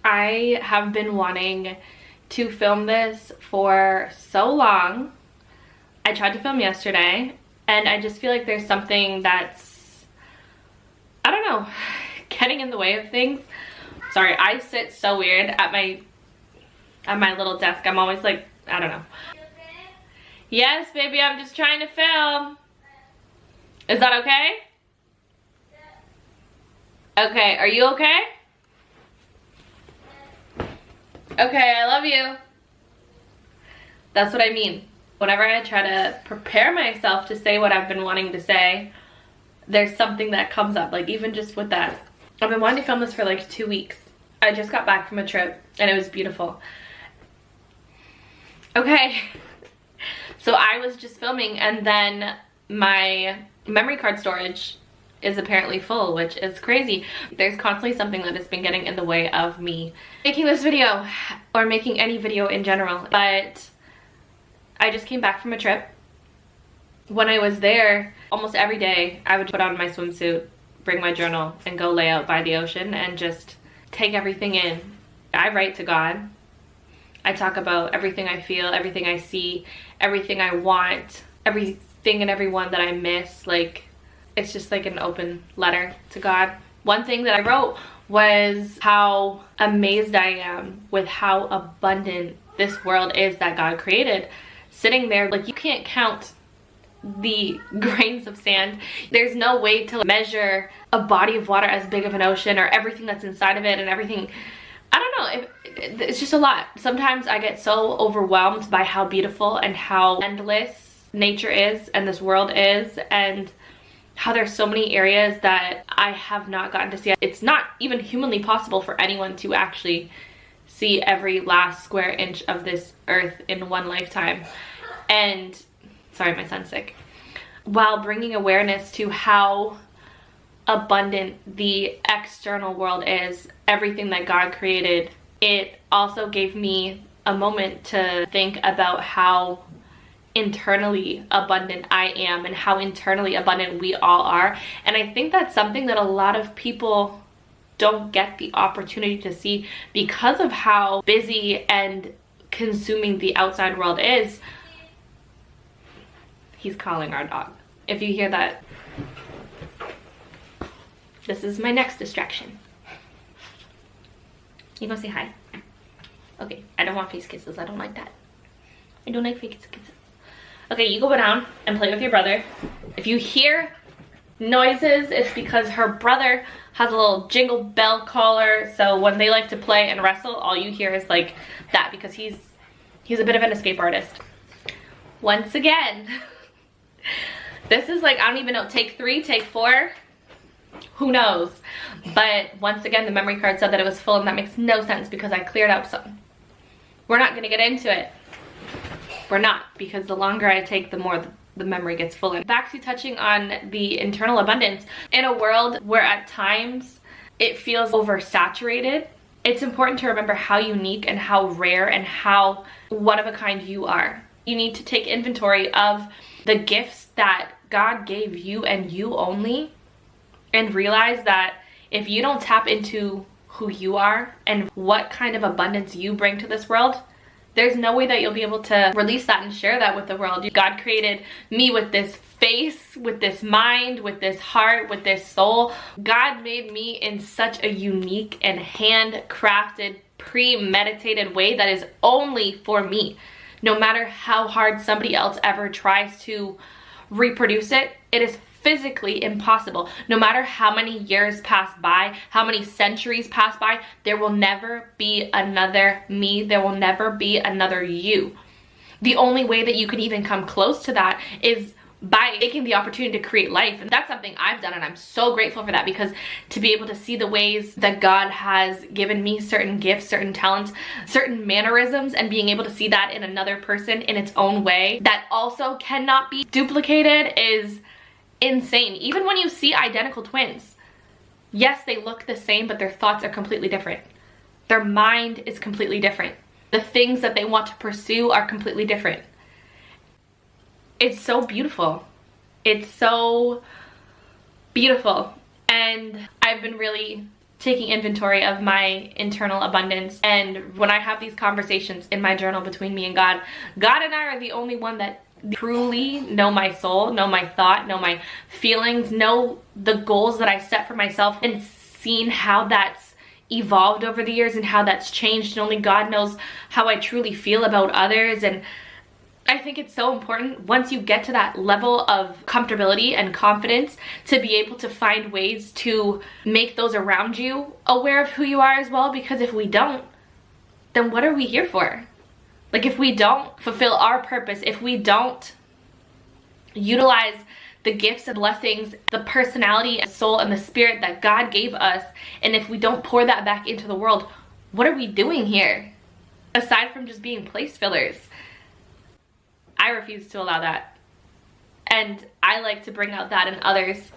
I have been wanting to film this for so long. I tried to film yesterday, and I just feel like there's something that's, I don't know, getting in the way of things. Sorry, I sit so weird at my little desk. I'm always like, I don't know. Yes, baby, I'm just trying to film. Is that okay? Okay, are you okay? Okay, I love you. That's what I mean. Whenever I try to prepare myself to say what I've been wanting to say, there's something that comes up, like even just with that. I've been wanting to film this for like 2 weeks. I just got back from a trip and it was beautiful. Okay, so I was just filming and then my memory card storage is apparently full, which is crazy. There's constantly something that has been getting in the way of me making this video or making any video in general. But I just came back from a trip. When I was there, almost every day I would put on my swimsuit, bring my journal, and go lay out by the ocean and just take everything in. I write to God. I talk about everything I feel, everything I see, everything I want, everything and everyone that I miss. Like, it's just like an open letter to God. One thing that I wrote was how amazed I am with how abundant this world is that God created. Sitting there, like, you can't count the grains of sand. There's no way to measure a body of water as big of an ocean, or everything that's inside of it and everything. I don't know, it's just a lot. Sometimes I get so overwhelmed by how beautiful and how endless nature is and this world is, and how there's so many areas that I have not gotten to see. It's not even humanly possible for anyone to actually see every last square inch of this earth in one lifetime. And sorry, my son's sick. While bringing awareness to how abundant the external world is, everything that God created, it also gave me a moment to think about how internally abundant I am and how internally abundant we all are. And I think that's something that a lot of people don't get the opportunity to see because of how busy and consuming the outside world is. He's calling our dog. If you hear that, this is my next distraction. You gonna say hi? Okay, I don't want face kisses. I don't like that. I don't like face kisses. Okay, you go down and play with your brother. If you hear noises, it's because her brother has a little jingle bell collar, so when they like to play and wrestle, all you hear is like that, because he's a bit of an escape artist. Once again, this is like, I don't even know, take 3, take 4, who knows? But once again, the memory card said that it was full, and that makes no sense because I cleared out some. We're not gonna get into it. We're not, because the longer I take, the more the memory gets full. And back to touching on the internal abundance. In a world where at times it feels oversaturated, it's important to remember how unique and how rare and how one of a kind you are. You need to take inventory of the gifts that God gave you and you only, and realize that if you don't tap into who you are and what kind of abundance you bring to this world, there's no way that you'll be able to release that and share that with the world. God created me with this face, with this mind, with this heart, with this soul. God made me in such a unique and handcrafted, premeditated way that is only for me. No matter how hard somebody else ever tries to reproduce it, it is physically impossible. No matter how many years pass by, how many centuries pass by, there will never be another me. There will never be another you. The only way that you can even come close to that is by taking the opportunity to create life. And that's something I've done, and I'm so grateful for that, because to be able to see the ways that God has given me certain gifts, certain talents, certain mannerisms, and being able to see that in another person in its own way that also cannot be duplicated is insane. Even when you see identical twins, yes, they look the same, but their thoughts are completely different. Their mind is completely different. The things that they want to pursue are completely different. It's so beautiful. It's so beautiful. And I've been really taking inventory of my internal abundance. And when I have these conversations in my journal between me and God, God and I are the only one that truly know my soul, know my thought, know my feelings, know the goals that I set for myself, and seen how that's evolved over the years and how that's changed. And only God knows how I truly feel about others. And I think it's so important once you get to that level of comfortability and confidence to be able to find ways to make those around you aware of who you are as well. Because if we don't, then what are we here for? Like, if we don't fulfill our purpose, if we don't utilize the gifts and blessings, the personality and soul and the spirit that God gave us, and if we don't pour that back into the world, what are we doing here? Aside from just being place fillers. I refuse to allow that. And I like to bring out that in others,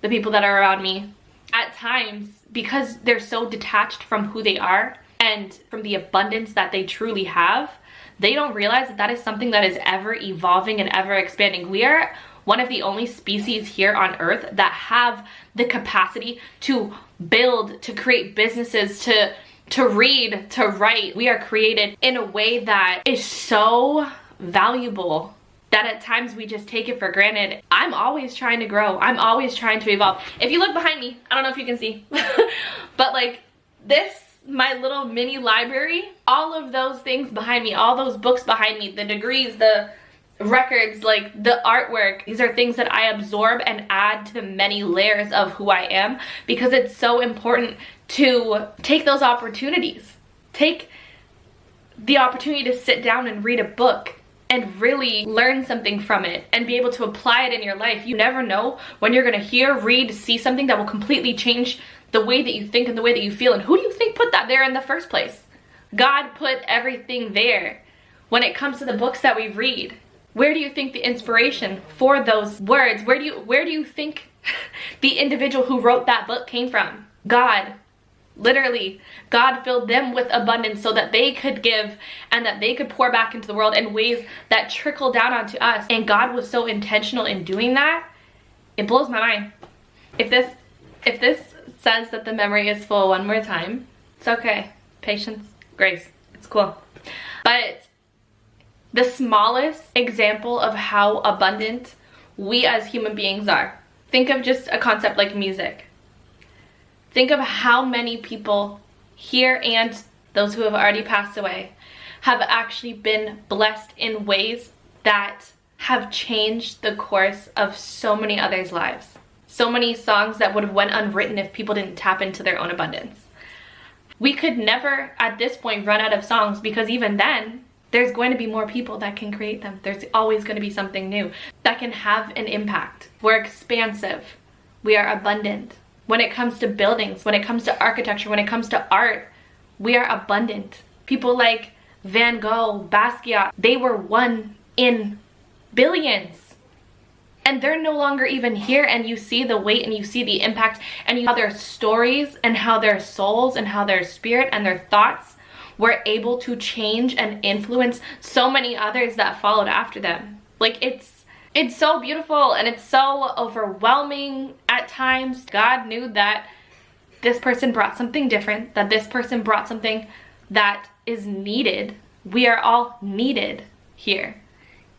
the people that are around me. At times, because they're so detached from who they are and from the abundance that they truly have, they don't realize that that is something that is ever evolving and ever expanding. We are one of the only species here on earth that have the capacity to build, to create businesses, to read, to write. We are created in a way that is so valuable that at times we just take it for granted. I'm always trying to grow. I'm always trying to evolve. If you look behind me, I don't know if you can see, but like this, my little mini library, all of those things behind me, all those books behind me, the degrees, the records, like the artwork, these are things that I absorb and add to the many layers of who I am, because it's so important to take those opportunities. Take the opportunity to sit down and read a book and really learn something from it and be able to apply it in your life. You never know when you're gonna hear, read, see something that will completely change the way that you think and the way that you feel. And who do you think put that there in the first place? God put everything there. When it comes to the books that we read, where do you think the inspiration for those words, where do you think the individual who wrote that book came from? God. Literally, God filled them with abundance so that they could give and that they could pour back into the world in ways that trickle down onto us. And God was so intentional in doing that. It blows my mind. If this says that the memory is full one more time, it's okay. Patience, grace, it's cool. But the smallest example of how abundant we as human beings are. Think of just a concept like music. Think of how many people here and those who have already passed away have actually been blessed in ways that have changed the course of so many others' lives. So many songs that would have went unwritten if people didn't tap into their own abundance. We could never at this point run out of songs, because even then there's going to be more people that can create them. There's always going to be something new that can have an impact. We're expansive. We are abundant. When it comes to buildings, when it comes to architecture, when it comes to art, we are abundant. People like Van Gogh, Basquiat, they were one in billions. And they're no longer even here, and you see the weight and you see the impact and you how their stories and how their souls and how their spirit and their thoughts were able to change and influence so many others that followed after them. Like, it's so beautiful and it's so overwhelming at times. God knew that this person brought something different, that this person brought something that is needed. We are all needed here.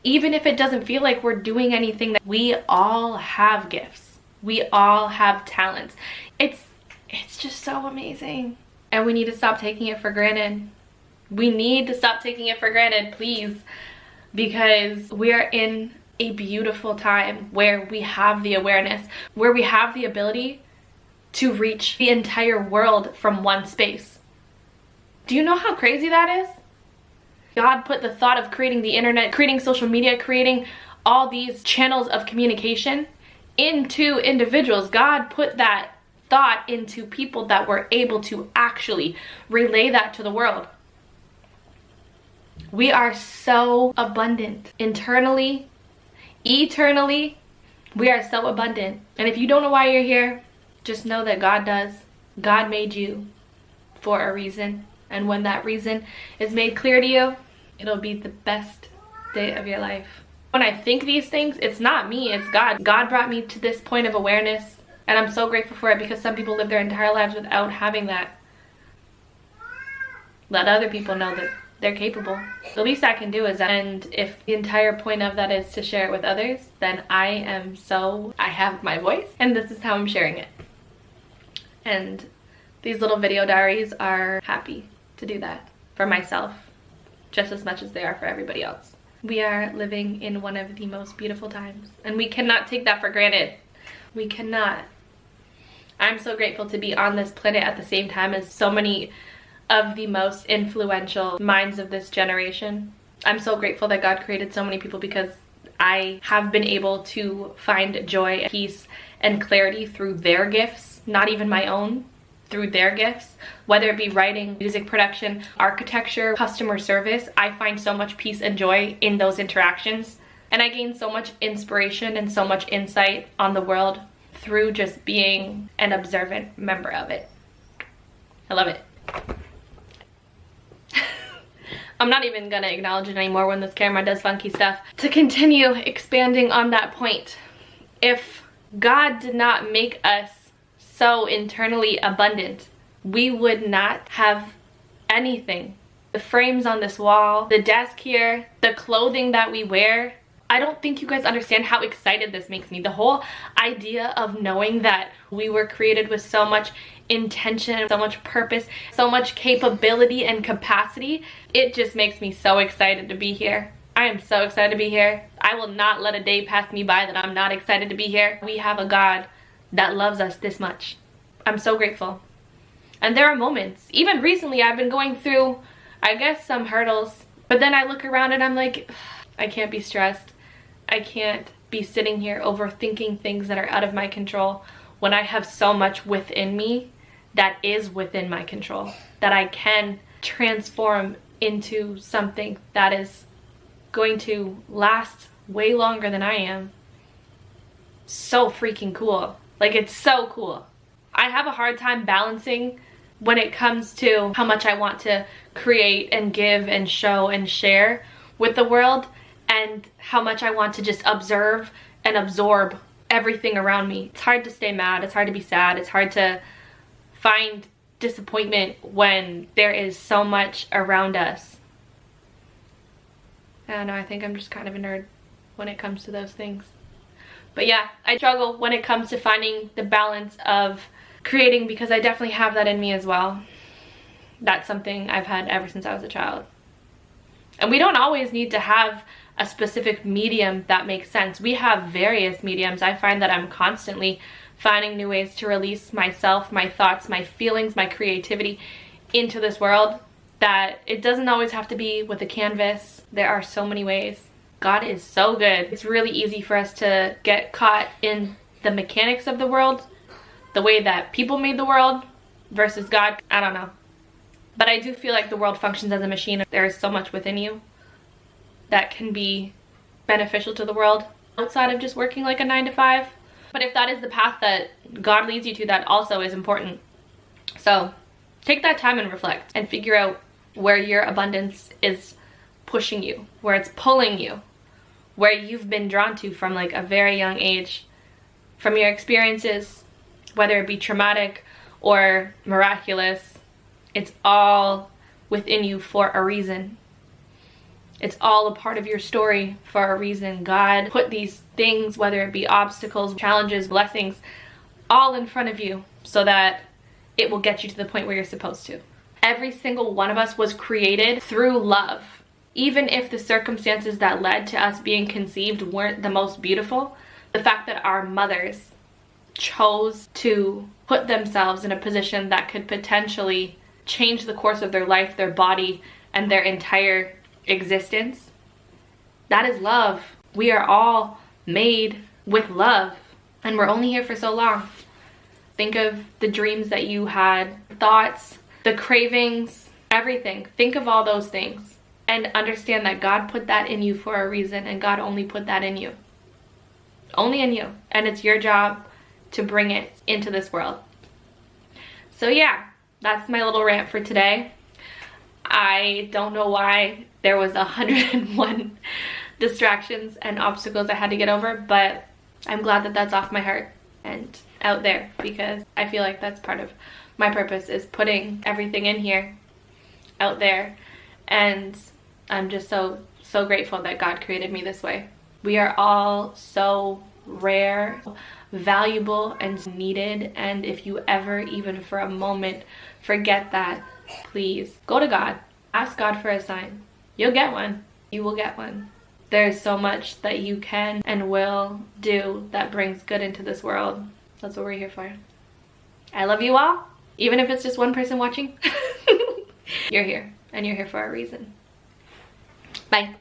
Even if it doesn't feel like we're doing anything, that we all have gifts. We all have talents. It's just so amazing. And we need to stop taking it for granted. We need to stop taking it for granted, please, because we are in a beautiful time where we have the awareness, where we have the ability to reach the entire world from one space. Do you know how crazy that is? God put the thought of creating the internet, creating social media, creating all these channels of communication into individuals. God put that thought into people that were able to actually relay that to the world. We are so abundant internally, eternally. We are so abundant. And if you don't know why you're here, just know that God does. God made you for a reason. And when that reason is made clear to you, it'll be the best day of your life. When I think these things, it's not me, it's God. God brought me to this point of awareness And I'm so grateful for it, because some people live their entire lives without having that. Let other people know that they're capable. The least I can do is that. And if the entire point of that is to share it with others, then I have my voice, and this is how I'm sharing it. And these little video diaries are happy to do that for myself just as much as they are for everybody else. We are living in one of the most beautiful times, and we cannot take that for granted. We cannot. I'm so grateful to be on this planet at the same time as so many of the most influential minds of this generation. I'm so grateful that God created so many people, because I have been able to find joy, peace, and clarity through their gifts, not even my own, through their gifts, whether it be writing, music production, architecture, customer service. I find so much peace and joy in those interactions, and I gain so much inspiration and so much insight on the world through just being an observant member of it. I love it. I'm not even gonna acknowledge it anymore when this camera does funky stuff. To continue expanding on that point, if God did not make us so internally abundant, we would not have anything. The frames on this wall, the desk here, the clothing that we wear, I don't think you guys understand how excited this makes me. The whole idea of knowing that we were created with so much intention, so much purpose, so much capability and capacity, it just makes me so excited to be here. I am so excited to be here. I will not let a day pass me by that I'm not excited to be here. We have a God that loves us this much. I'm so grateful. And there are moments, even recently I've been going through, I guess, some hurdles, but then I look around and I'm like, I can't be stressed. I can't be sitting here overthinking things that are out of my control when I have so much within me that is within my control, that I can transform into something that is going to last way longer than I am. So freaking cool. Like, it's so cool. I have a hard time balancing when it comes to how much I want to create and give and show and share with the world, and how much I want to just observe and absorb everything around me. It's hard to stay mad, it's hard to be sad, it's hard to find disappointment when there is so much around us. I don't know, I think I'm just kind of a nerd when it comes to those things. But yeah, I struggle when it comes to finding the balance of creating, because I definitely have that in me as well. That's something I've had ever since I was a child. And we don't always need to have a specific medium that makes sense. We have various mediums. I find that I'm constantly finding new ways to release myself, my thoughts, my feelings, my creativity into this world, that it doesn't always have to be with a canvas. There are so many ways. God is so good. It's really easy for us to get caught in the mechanics of the world, the way that people made the world versus God. I don't know. But I do feel like the world functions as a machine. There is so much within you that can be beneficial to the world outside of just working like a 9-to-5. But if that is the path that God leads you to, that also is important. So take that time and reflect and figure out where your abundance is pushing you, where it's pulling you, where you've been drawn to from like a very young age, from your experiences, whether it be traumatic or miraculous. It's all within you for a reason. It's all a part of your story for a reason. God put these things, whether it be obstacles, challenges, blessings, all in front of you so that it will get you to the point where you're supposed to. Every single one of us was created through love. Even if the circumstances that led to us being conceived weren't the most beautiful, the fact that our mothers chose to put themselves in a position that could potentially change the course of their life, their body, and their entire existence, that is love. We are all made with love, and we're only here for so long. Think of the dreams that you had, thoughts, the cravings, everything. Think of all those things and understand that God put that in you for a reason, and God only put that in you. Only in you. And it's your job to bring it into this world. So yeah, that's my little rant for today. I don't know why there was 101 distractions and obstacles I had to get over, but I'm glad that that's off my heart. And out there, because I feel like that's part of my purpose, is putting everything in here out there. And I'm just so grateful that God created me this way. We are all so rare, valuable, and needed. And if you ever, even for a moment, forget that, please go to God. Ask God for a sign. You'll get one. You will get one. There's so much that you can and will do that brings good into this world. That's what we're here for. I love you all. Even if it's just one person watching, you're here, and you're here for a reason. Bye.